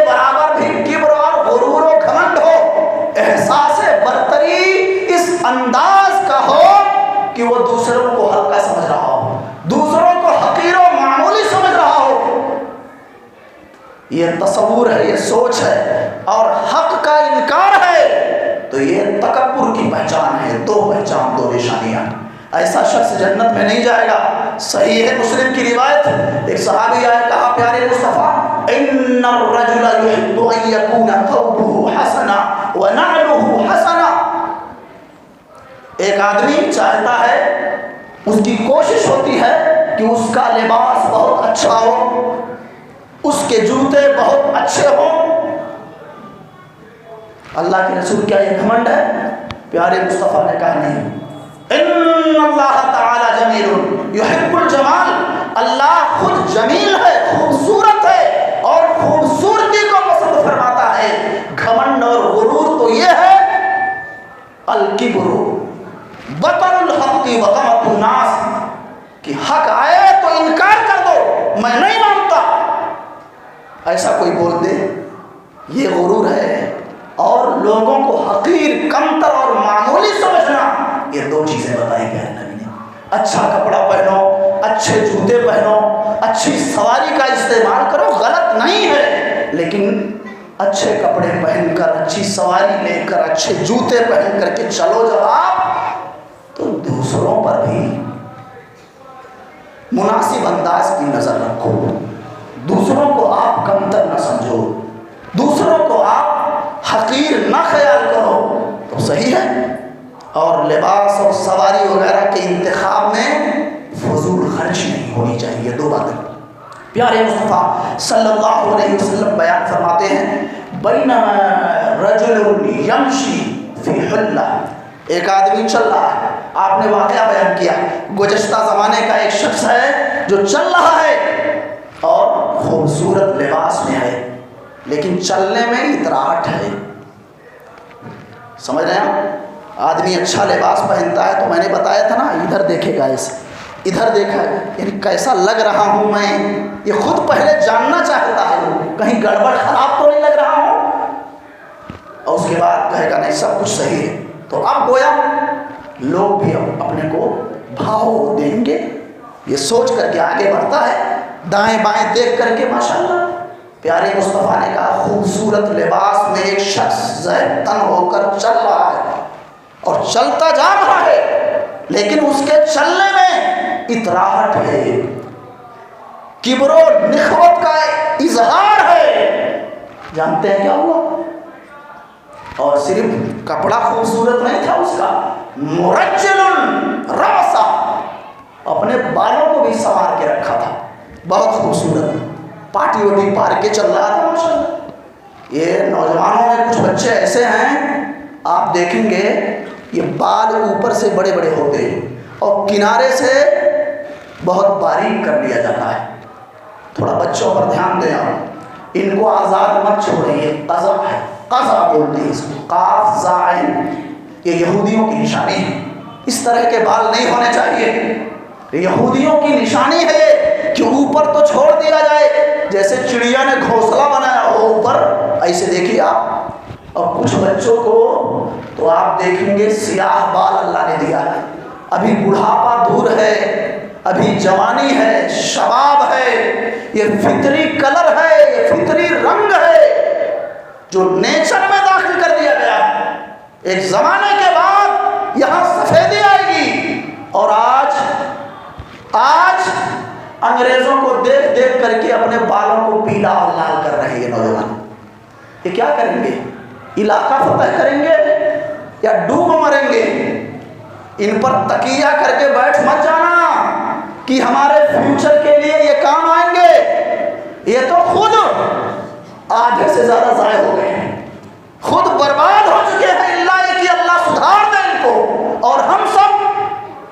برابر بھی کبر اور غرور و گھمنڈ ہو، احساس برتری اس انداز کا ہو کہ وہ دوسروں کو ہلکا سمجھ رہا ہو، دوسروں کو حقیر و معمولی سمجھ رہا ہو. یہ تصور ہے، یہ سوچ ہے، اور حق کا انکار ہے، تو یہ تکبر کی پہچان ہے. 2 پہچان، 2 نشانیاں. ایسا شخص جنت میں نہیں جائے گا. صحیح ہے مسلم کی روایت، ایک صحابی آئے، کہا پیارے مصطفیٰ ان الرجل يحب ان يكون ثوبه حسنا ونعله حسنا. ایک آدمی چاہتا ہے، اس کی کوشش ہوتی ہے کہ اس کا لباس بہت اچھا ہو، اس کے جوتے بہت اچھے ہوں. اللہ کے رسول کیا یہ گھمنڈ ہے؟ پیارے مصطفیٰ نے کہا نہیں. ان اللہ تعالی جمیل یحب الجمال، اللہ خود جمیل ہے، خوبصورت ہے، اور خوبصورتی کو پسند فرماتا ہے. گھمنڈ اور غرور تو یہ ہے الکبر بطر الحق وغمط الناس، کہ حق آئے تو انکار کر دو، میں نہیں مانتا. ایسا کوئی بول دے، یہ غرور ہے. اور لوگوں کو حقیر، کمتر اور معمولی سمجھنا، یہ 2 چیزیں بتائیں پیارے نبی نے. اچھا کپڑا پہنو، اچھے جوتے پہنو، اچھی سواری کا استعمال کرو، غلط نہیں ہے، لیکن اچھے کپڑے پہن کر، اچھی سواری لے کر، اچھے جوتے پہن کر کے چلو جب آپ، تو دوسروں پر بھی مناسب انداز کی نظر رکھو، دوسروں کو آپ کمتر نہ سمجھو، دوسروں کو آپ حقیر نہ خیال کرو تو صحیح ہے۔ اور لباس اور سواری وغیرہ کے انتخاب میں فضول خرچ نہیں ہونی چاہیے۔ دو باتیں پیارے مصطفیٰ صلی اللہ علیہ وسلم بیان فرماتے ہیں، بینما رجل یمشی فی حلہ، ایک آدمی چل رہا ہے، آپ نے واقعہ بیان کیا، گزشتہ زمانے کا ایک شخص ہے جو چل رہا ہے اور خوبصورت لباس میں ہے لیکن چلنے میں اتراہٹ ہے۔ سمجھ رہے ہیں؟ آدمی اچھا لباس پہنتا ہے تو میں نے بتایا تھا نا، ادھر دیکھے گا، ایسے ادھر دیکھا ہے، یعنی کیسا لگ رہا ہوں میں، یہ خود پہلے جاننا چاہتا ہے، کہیں گڑبڑ خراب تو نہیں لگ رہا ہوں، اور اس کے بعد کہے گا نہیں سب کچھ صحیح ہے۔ تو اب گویا لوگ بھی اپنے کو بھاؤ دیں گے، یہ سوچ کر کے آگے بڑھتا ہے، دائیں بائیں دیکھ کر کے ماشاءاللہ۔ پیارے مصطفیٰ نے کہا خوبصورت لباس میں ایک شخص زہد تن ہو کر چل رہا ہے اور چلتا جا رہا ہے لیکن اس کے چلنے میں اتراہٹ ہے، کبر و نخوت کا اظہار ہے۔ جانتے ہیں کیا ہوا؟ اور صرف کپڑا خوبصورت نہیں تھا اس کا، مرجل رأسہ، اپنے بالوں کو بھی سنوار کے رکھا تھا، بہت خوبصورت، پارٹی وٹی پار کے چل رہا تھا ماشاءاللہ۔ یہ نوجوانوں میں کچھ بچے ایسے ہیں آپ دیکھیں گے یہ بال اوپر سے بڑے بڑے ہوتے ہیں اور کنارے سے بہت باریک کر لیا جاتا ہے۔ تھوڑا بچوں پر دھیان دیں آپ، ان کو آزاد مت چھوڑیے، قضا ہے، قضا بولتے ہیں اس کو، قاف زائن، یہ یہودیوں کی نشانی ہے، اس طرح کے بال نہیں ہونے چاہیے، یہودیوں کی نشانی ہے کہ اوپر تو چھوڑ دیا جائے جیسے چڑیا نے گھونسلہ بنایا ہو اوپر، ایسے دیکھیے آپ۔ اور کچھ بچوں کو تو آپ دیکھیں گے سیاہ بال اللہ نے دیا ہے، ابھی بڑھاپا دور ہے، ابھی جوانی ہے، شباب ہے، یہ فطری کلر ہے، یہ فطری رنگ ہے جو نیچر میں داخل کر دیا گیا ہے۔ ایک زمانے کے بعد یہاں سفیدی آئے گی، اور آج انگریزوں کو دیکھ دیکھ کر کے اپنے بالوں کو پیلا اور لال کر رہے ہیں نوجوان۔ یہ کیا کریں گے؟ علاقہ فتح کریں گے یا ڈوب مریں گے؟ ان پر تکیہ کر کے بیٹھ مت جانا کہ ہمارے فیوچر کے لیے یہ کام آئیں گے، یہ تو خود آدھے سے زیادہ ضائع ہو گئے ہیں، خود برباد ہو چکے ہیں، اللہ یہ کہ اللہ سدھار دے ان کو، اور ہم سب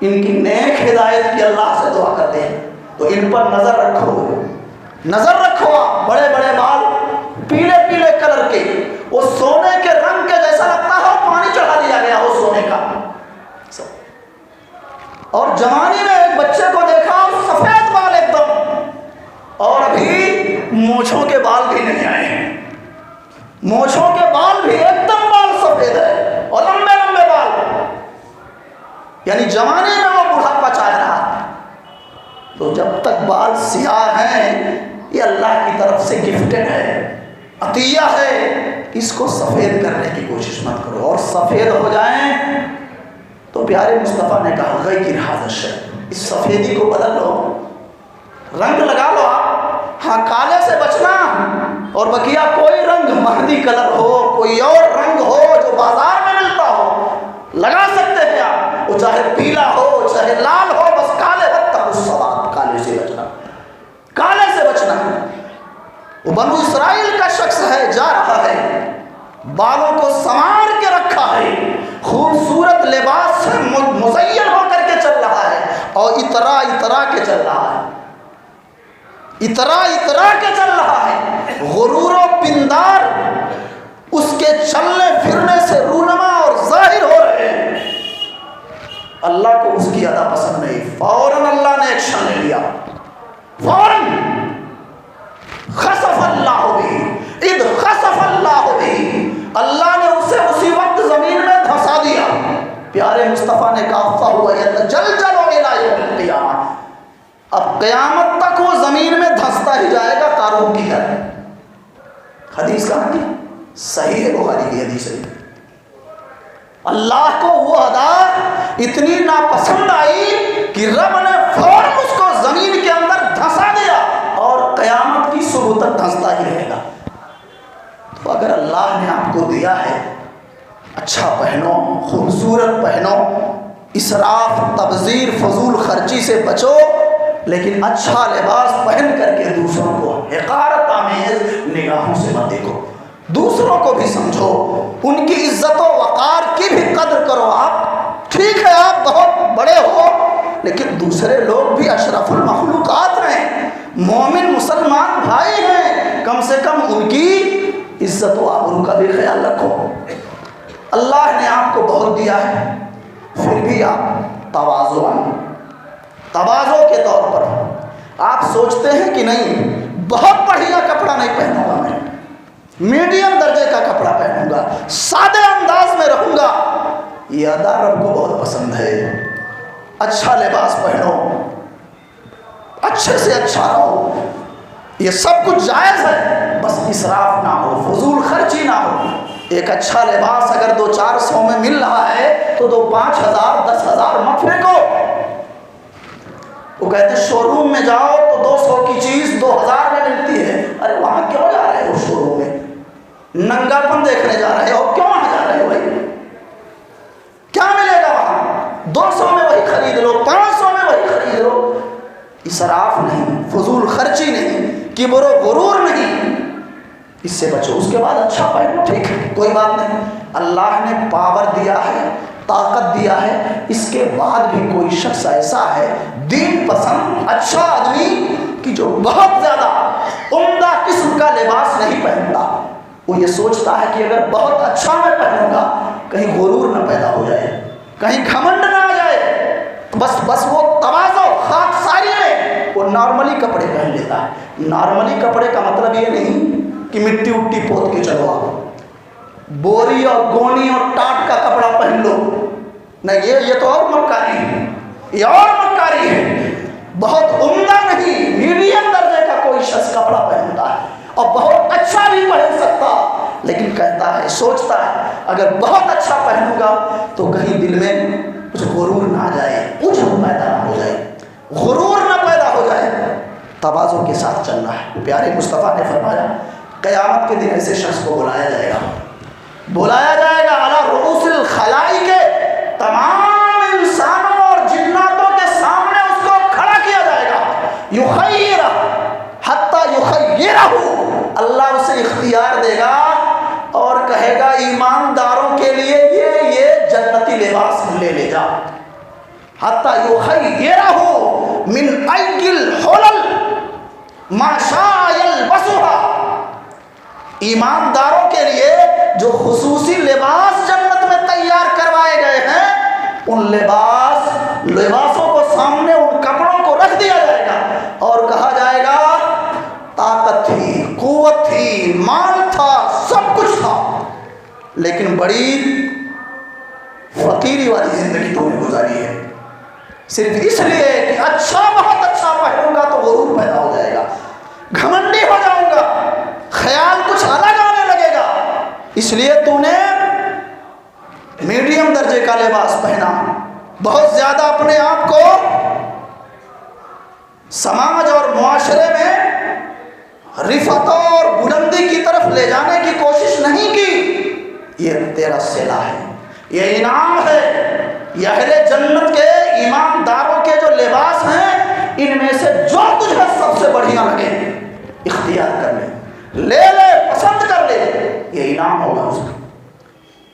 ان کی نیک ہدایت کی اللہ سے دعا کرتے ہیں۔ تو ان پر نظر رکھو، نظر رکھو آپ، بڑے بڑے بال پیلے پیلے کلر کے، وہ سونے کے رنگ کے جیسا لگتا ہے، پانی چڑھا دیا گیا ہو سونے کا۔ اور جوانی میں ایک بچے کو دیکھا سفید بال ایک دم، اور ابھی مونچھوں کے بال بھی نہیں آئے ہیں، مونچھوں کے بال بھی ایک دم بال سفید ہے اور لمبے لمبے بال، یعنی جوانی میں وہ بڑھاپا چاہ رہا ہے۔ تو جب تک بال سیاہ ہیں یہ اللہ کی طرف سے گفٹڈ ہے، عطیہ ہے، اس کو سفید کرنے کی کوشش مت کرو، اور سفید ہو جائیں تو پیارے مصطفیٰ نے کہا غیر ھذا الشیء، اس سفیدی کو بدل لو، رنگ لگا لو آپ، ہاں کالے سے بچنا، اور بقیہ کوئی رنگ، مہندی کلر ہو، کوئی اور رنگ ہو جو بازار میں ملتا ہو لگا سکتے ہیں آپ، وہ چاہے پیلا ہو چاہے لال ہو، بس کالے وقت تک اس سواد، کالے سے بچنا، کالے سے بچنا۔ وہ بنو اسرائیل کا شخص ہے، جا رہا ہے، بالوں کو سنوار کے رکھا ہے، خوبصورت لباس سے مزین ہو کر کے چل رہا ہے، اور اترا اترا کے چل رہا ہے، اترا اترا کے چل رہا ہے، غرور و پندار اس کے چلنے پھرنے سے رونما اور ظاہر ہو رہے ہیں۔ اللہ کو اس کی ادا پسند نہیں، فوراً اللہ نے ایکشن لے لیا، فوراً خسف اللہ بھی، اذ خسف اللہ بھی، اللہ نے اسے اسی وقت زمین میں دھسا دیا۔ پیارے مصطفیٰ نے کہا فَهُوَ يَتَجَلْجَلُ إِلَىٰ يَوْمِ الْقِيَامَةِ، اب قیامت تک وہ زمین میں دھستا ہی جائے گا قارون کی طرح۔ حدیث کہاں کی؟ صحیح ہے، بخاری کی حدیث ہے۔ اللہ کو وہ ادا اتنی ناپسند آئی کہ رب نے فوراً اس کو زمین دیا ہے اچھا پہنو، خوبصورت پہنو، اسراف تبذیر فضول خرچی سے بچو، لیکن اچھا لباس پہن کر کے دوسروں کو حقارت آمیز نگاہوں سے مت دیکھو، دوسروں کو بھی سمجھو، ان کی عزت و وقار کی بھی قدر کرو۔ آپ ٹھیک ہے آپ بہت بڑے ہو، لیکن دوسرے لوگ بھی اشرف المخلوقات ہیں، مومن مسلمان بھائی ہیں، کم سے کم ان کی عزت و آبرو کا بھی خیال رکھو۔ اللہ نے آپ کو بہت دیا ہے، پھر بھی آپ تواضع کے طور پر آپ سوچتے ہیں کہ نہیں بہت بڑھیا کپڑا نہیں پہنوں گا، میں میڈیم درجے کا کپڑا پہنوں گا، سادے انداز میں رہوں گا۔ یہ ادا رب کو بہت پسند ہے۔ اچھا لباس پہنو، اچھے سے اچھا رہو، یہ سب کچھ جائز ہے، بس اسراف نہ ہو، فضول خرچی نہ ہو۔ ایک اچھا لباس اگر 200-400 میں مل رہا ہے تو 5,000 10,000 مت پھینکو۔ وہ کہتے ہیں شو روم میں جاؤ تو 200 کی چیز 2,000 میں ملتی ہے، ارے وہاں کیوں جا رہے ہو؟ شو روم میں ننگا پن دیکھنے جا رہے ہو، کیوں وہاں جا رہے ہو بھائی؟ کیا ملے گا وہاں؟ 200 میں وہی خرید لو، 500 میں وہی خرید لو۔ اسراف نہیں، فضول خرچی نہیں، کبر و غرور نہیں، اس سے بچو۔ اس کے بعد اچھا پہنو، ٹھیک ہے کوئی بات نہیں، اللہ نے پاور دیا ہے، طاقت دیا ہے، اس کے بعد بھی کوئی شخص ایسا ہے دین پسند اچھا آدمی کہ جو بہت زیادہ عمدہ قسم کا لباس نہیں پہنتا، وہ یہ سوچتا ہے کہ اگر بہت اچھا میں پہنوں گا کہیں غرور نہ پیدا ہو جائے، کہیں گھمنڈ نہ آ جائے، بس وہ تواضع خاکساری میں وہ نارملی کپڑے پہن لیتا ہے۔ نارملی کپڑے کا مطلب یہ نہیں کہ مٹی اٹی پوت کے چلو، آپ بوری اور گونی اور ٹاٹ کا کپڑا پہن لو، نہیں یہ تو اور مکاری ہے، یہ اور مکاری ہے۔ بہت عمدہ نہیں، میڈیم درجے کا کوئی شخص کپڑا پہنتا ہے اور بہت اچھا بھی پہن سکتا، لیکن کہتا ہے، سوچتا ہے اگر بہت اچھا پہنوں گا تو کہیں دل میں کچھ غرور نہ آ جائے، عجب پیدا نہ ہو جائے، غرور نہ پیدا ہو جائے۔ تواضع کے ساتھ چلنا ہے۔ پیارے مصطفیٰ نے فرمایا قیامت کے دن ایسے شخص کو بلایا جائے گا علی رؤوس الخلائق، تمام انسانوں اور جناتوں کے سامنے اس کو کھڑا کیا جائے گا، یخیر حتی یخیرہ، اللہ اسے اختیار دے گا اور کہے گا ایمانداروں کے لیے یہ جنتی لباس لے جا، حتی یخیرہ من ای الحلل ما شاء یلبسها، ایمانداروں کے لیے جو خصوصی لباس جنت میں تیار کروائے گئے ہیں، ان لباسوں کو سامنے ان کپڑوں کو رکھ دیا جائے گا اور کہا جائے گا طاقت تھی، قوت تھی، مال تھا، سب کچھ تھا، لیکن بڑی فقیری والی زندگی تو نے گزاری ہے، صرف اس لیے کہ اچھا بہت اچھا پہنوں گا تو غرور پیدا ہو جائے گا، گھمنڈی ہو جاؤں گا، خیال کچھ الگ آنے لگے گا، اس لیے تو نے میڈیم درجے کا لباس پہنا، بہت زیادہ اپنے آپ کو سماج اور معاشرے میں رفعت اور بلندی کی طرف لے جانے کی کوشش نہیں کی۔ یہ تیرا صلہ ہے، یہ انعام ہے، یہ اہل جنت کے ایمانداروں کے جو لباس ہیں ان میں سے جو تجھے سب سے بڑھیا لگے اختیار کر لے پسند کر لے، یہ انعام ہوگا اس کا۔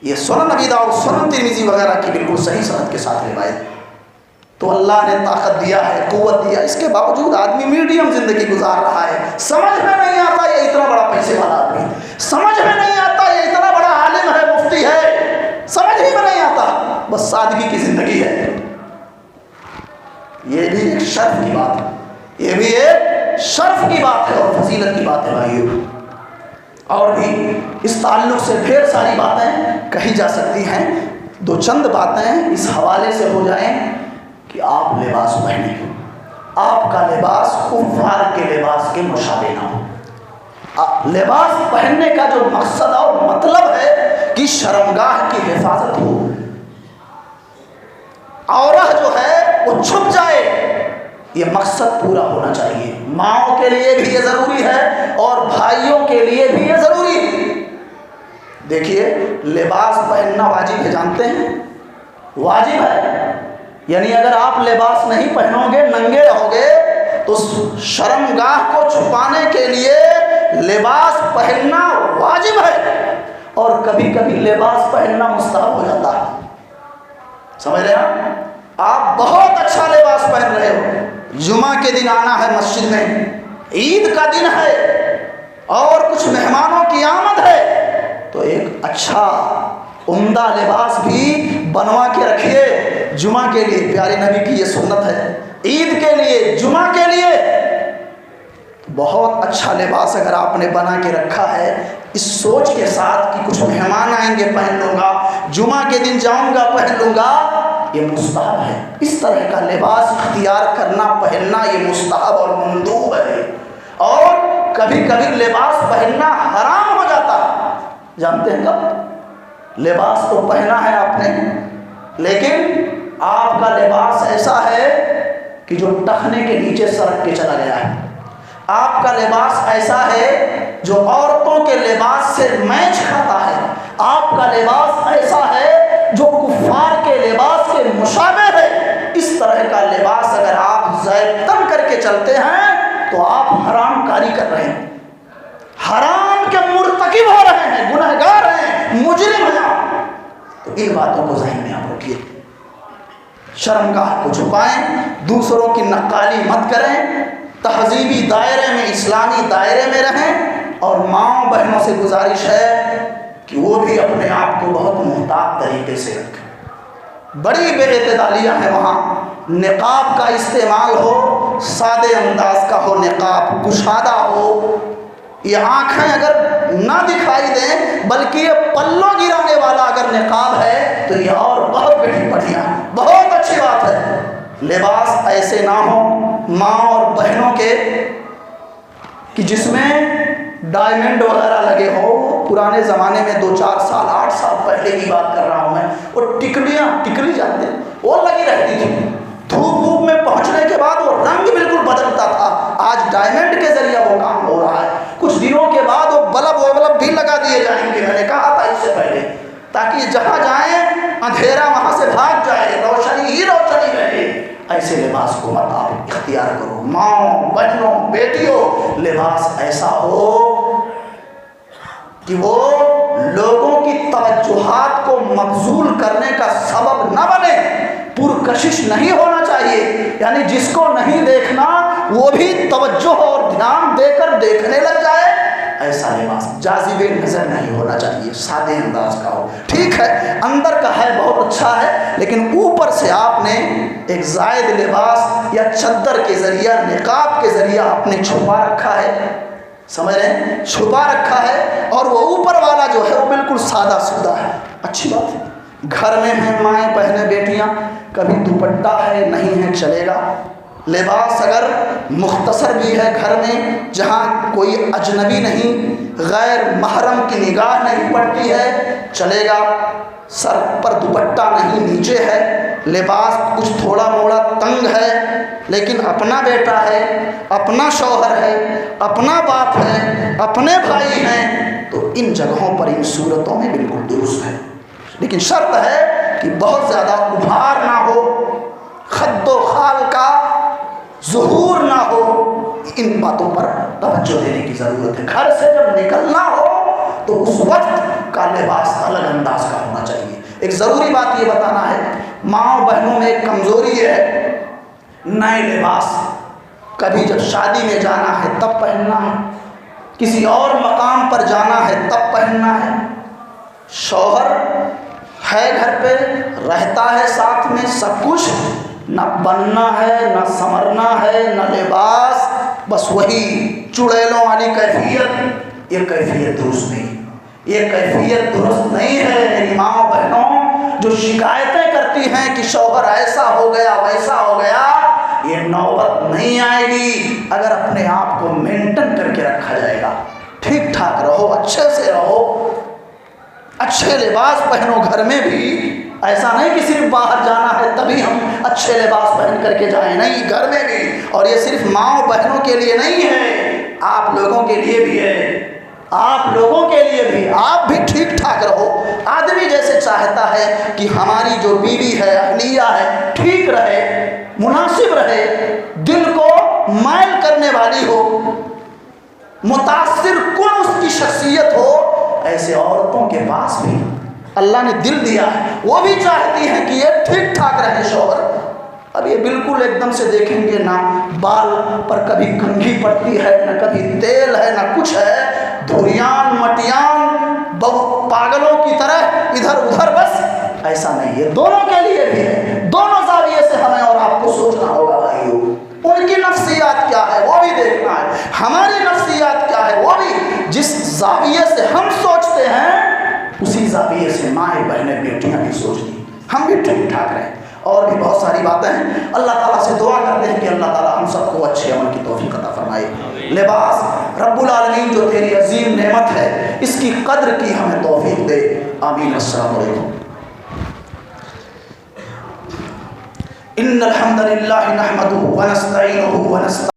یہ سنن ابی داؤد، سنن ترمذی وغیرہ کی بالکل صحیح سند کے ساتھ روایت۔ تو اللہ نے طاقت دیا ہے، قوت دیا، اس کے باوجود آدمی میڈیم زندگی گزار رہا ہے، سمجھ میں نہیں آتا یہ اتنا بڑا پیسے والا آدمی، سمجھ میں نہیں آتا یہ اتنا بڑا عالم ہے، مفتی ہے، سمجھ ہی میں نہیں آتا، بس سادگی کی زندگی ہے۔ یہ بھی ایک شرف کی بات ہے، یہ بھی ایک شرف کی بات ہے اور فضیلت کی بات ہے بھائیو۔ اور بھی اس تعلق سے ڈھیر ساری باتیں کہی جا سکتی ہیں، دو چند باتیں اس حوالے سے ہو جائیں کہ آپ لباس پہنیں، آپ کا لباس کفار کے لباس کے مشابہ نہ ہو۔ لباس پہننے کا جو مقصد اور مطلب ہے کہ شرمگاہ کی حفاظت ہو، عورت جو ہے وہ چھپ جائے، یہ مقصد پورا ہونا چاہیے۔ ماؤں کے لیے بھی یہ ضروری ہے اور بھائیوں کے لیے بھی یہ ضروری ہے۔ دیکھیے لباس پہننا واجب ہے، جانتے ہیں واجب ہے، یعنی اگر آپ لباس نہیں پہنو گے، ننگے رہو گے، تو شرمگاہ کو چھپانے کے لیے لباس پہننا واجب ہے، اور کبھی کبھی لباس پہننا مستحب ہو جاتا ہے، سمجھ رہے ہیں؟ آپ بہت اچھا لباس پہن رہے ہو، جمعہ کے دن آنا ہے مسجد میں، عید کا دن ہے اور کچھ مہمانوں کی آمد ہے، تو ایک اچھا عمدہ لباس بھی بنوا کے رکھیے جمعہ کے لیے، پیارے نبی کی یہ سنت ہے، عید کے لیے، جمعہ کے لیے بہت اچھا لباس اگر آپ نے بنا کے رکھا ہے اس سوچ کے ساتھ کہ کچھ مہمان آئیں گے پہن لوں گا، جمعہ کے دن جاؤں گا پہن لوں گا، یہ مستحب ہے، اس طرح کا لباس اختیار کرنا، پہننا یہ مستحب اور مندوب ہے، اور کبھی کبھی لباس پہننا حرام ہو جاتا ہے، جانتے ہیں کب؟ لباس تو پہنا ہے آپ نے، لیکن آپ کا لباس ایسا ہے کہ جو ٹخنے کے نیچے سرک کے چلا گیا ہے، آپ کا لباس ایسا ہے جو عورتوں کے لباس سے میچ کھاتا ہے، آپ کا لباس ایسا ہے جو کفار کے لباس کے مشابہ ہے، اس طرح کا لباس اگر آپ زیب تن کر کے چلتے ہیں تو آپ حرام کاری کر رہے ہیں، حرام کے مرتکب ہو رہے ہیں، گنہگار ہیں، مجرم ہیں، تو ان باتوں کو ذہن میں آپ رکھیے، شرمگاہ کو چھپائیں، دوسروں کی نقالی مت کریں، تہذیبی دائرے میں، اسلامی دائرے میں رہیں، اور ماؤں بہنوں سے گزارش ہے کہ وہ بھی اپنے آپ کو بہت محتاط طریقے سے رکھیں، بڑی بے اعتدالیاں ہیں وہاں، نقاب کا استعمال ہو، سادے انداز کا ہو، نقاب کشادہ ہو، یہ آنکھیں اگر نہ دکھائی دیں بلکہ یہ پلوں گرانے والا اگر نقاب ہے تو یہ اور بہت بڑھیا، بہت اچھی بات ہے، لباس ایسے نہ ہو ماں اور بہنوں کے کہ جس میں ڈائمنڈ وغیرہ لگے ہو، پرانے زمانے میں 2-4 سال 8 سال پہلے کی بات کر رہا ہوں میں، وہ ٹکلی جانتے ہیں وہ لگی رہتی تھی، دھوپ میں پہنچنے کے بعد وہ رنگ بالکل بدلتا تھا، آج ڈائمنڈ کے ذریعے وہ کام ہو رہا ہے، کچھ دنوں کے بعد وہ بلب بھی لگا دیے جائیں گے، میں نے کہا تھا اس سے پہلے، تاکہ جہاں جائیں اندھیرا وہاں سے بھاگ جائے، روشنی ہی روشنی رہے، ایسے لباس کو مت آپ اختیار کرو، ماؤں بہنوں بیٹیوں، لباس ایسا ہو کہ وہ لوگوں کی توجہات کو مبذول کرنے کا سبب نہ بنے، پرکشش نہیں ہونا چاہیے، یعنی جس کو نہیں دیکھنا وہ بھی توجہ اور دھیان دے کر دیکھنے لگ جائے، ایسا لباس جاذب نظر نہیں ہونا چاہیے، سادے انداز کا ہو، ٹھیک ہے اندر کا ہے بہت اچھا ہے، لیکن اوپر سے آپ نے ایک زائد لباس یا چادر کے ذریعہ، نقاب کے ذریعہ آپ نے چھپا رکھا ہے، سمجھ رہے ہیں، چھپا رکھا ہے، اور وہ اوپر والا جو ہے وہ بالکل سادہ سودہ ہے، اچھی بات ہے، گھر میں ہیں مائیں بہنیں بیٹیاں، کبھی دوپٹہ ہے نہیں ہے چلے گا، لباس اگر مختصر بھی ہے گھر میں جہاں کوئی اجنبی نہیں، غیر محرم کی نگاہ نہیں پڑتی ہے چلے گا، سر پر دوپٹہ نہیں نیچے ہے، لباس کچھ تھوڑا موڑا تنگ ہے، لیکن اپنا بیٹا ہے، اپنا شوہر ہے، اپنا باپ ہے، اپنے بھائی ہیں، تو ان جگہوں پر ان صورتوں میں بالکل درست ہے، لیکن شرط ہے کہ بہت زیادہ ابھار نہ ہو، خد و خال کا ظہور نہ ہو، ان باتوں پر توجہ دینے کی ضرورت ہے، گھر سے جب نکلنا ہو تو اس وقت کا لباس الگ انداز کا ہونا چاہیے۔ ایک ضروری بات یہ بتانا ہے، ماں بہنوں میں ایک کمزوری یہ ہے، نئے لباس کبھی جب شادی میں جانا ہے تب پہننا ہے، کسی اور مقام پر جانا ہے تب پہننا ہے، شوہر ہے گھر پہ رہتا ہے ساتھ میں، سب کچھ نہ بننا ہے نہ سنورنا ہے نہ لباس، بس وہی چڑیلوں والی کیفیت، یہ کیفیت درست نہیں، یہ کیفیت درست نہیں ہے۔ میری ماں بہنوں جو شکایتیں کرتی ہیں کہ شوہر ایسا ہو گیا ویسا ہو گیا، یہ نوبت نہیں آئے گی اگر اپنے آپ کو مینٹین کر کے رکھا جائے گا، ٹھیک ٹھاک رہو، اچھے سے رہو، اچھے لباس پہنو، گھر میں بھی ایسا نہیں کہ صرف باہر جانا ہے تبھی ہم اچھے لباس پہن کر کے جائیں، نہیں، گھر میں بھی، اور یہ صرف ماں بہنوں کے لیے نہیں ہے، آپ لوگوں کے لیے بھی ہے، آپ لوگوں کے لیے بھی آپ بھی ٹھیک ٹھاک رہو. آدمی جیسے چاہتا ہے کہ ہماری جو بیوی ہے اہلیہ ہے ٹھیک رہے, مناسب رہے, دل کو مائل کرنے والی ہو, متاثر کن اس کی شخصیت ہو, ایسے عورتوں کے پاس بھی اللہ نے دل دیا ہے, وہ بھی چاہتی ہیں کہ یہ ٹھیک ٹھاک رہے شوہر. اب یہ بالکل ایک دم سے دیکھیں گے نہ بال پر کبھی کنگھی پڑتی ہے, نہ کبھی تیل ہے, نہ کچھ ہے, دھریان مٹیان پاگلوں کی طرح ادھر ادھر, بس ایسا نہیں ہے. دونوں کے لیے بھی ہے, دونوں زاویے سے ہمیں اور آپ کو سوچنا ہوگا بھائیو. ان کی نفسیات کیا ہے وہ بھی دیکھنا ہے, ہماری نفسیات کیا ہے وہ بھی. جس زاویے سے ہم سوچتے ہیں اسی زاویے سے مائیں بہنیں بیٹیاں بھی سوچتی, ہم بھی ٹھیک ٹھاک رہیں. اور بھی بہت ساری باتیں ہیں. اللہ تعالیٰ سے دعا کرتے ہیں کہ اللہ تعالیٰ ہم سب کو اچھے عمل کی توفیق عطا فرمائے. لباس رب العالمین جو تیری عظیم نعمت ہے اس کی قدر کی ہمیں توفیق دے. آمین. السلام علیکم. ان الحمد للہ نحمدہ ونستعینہ ونستغفرہ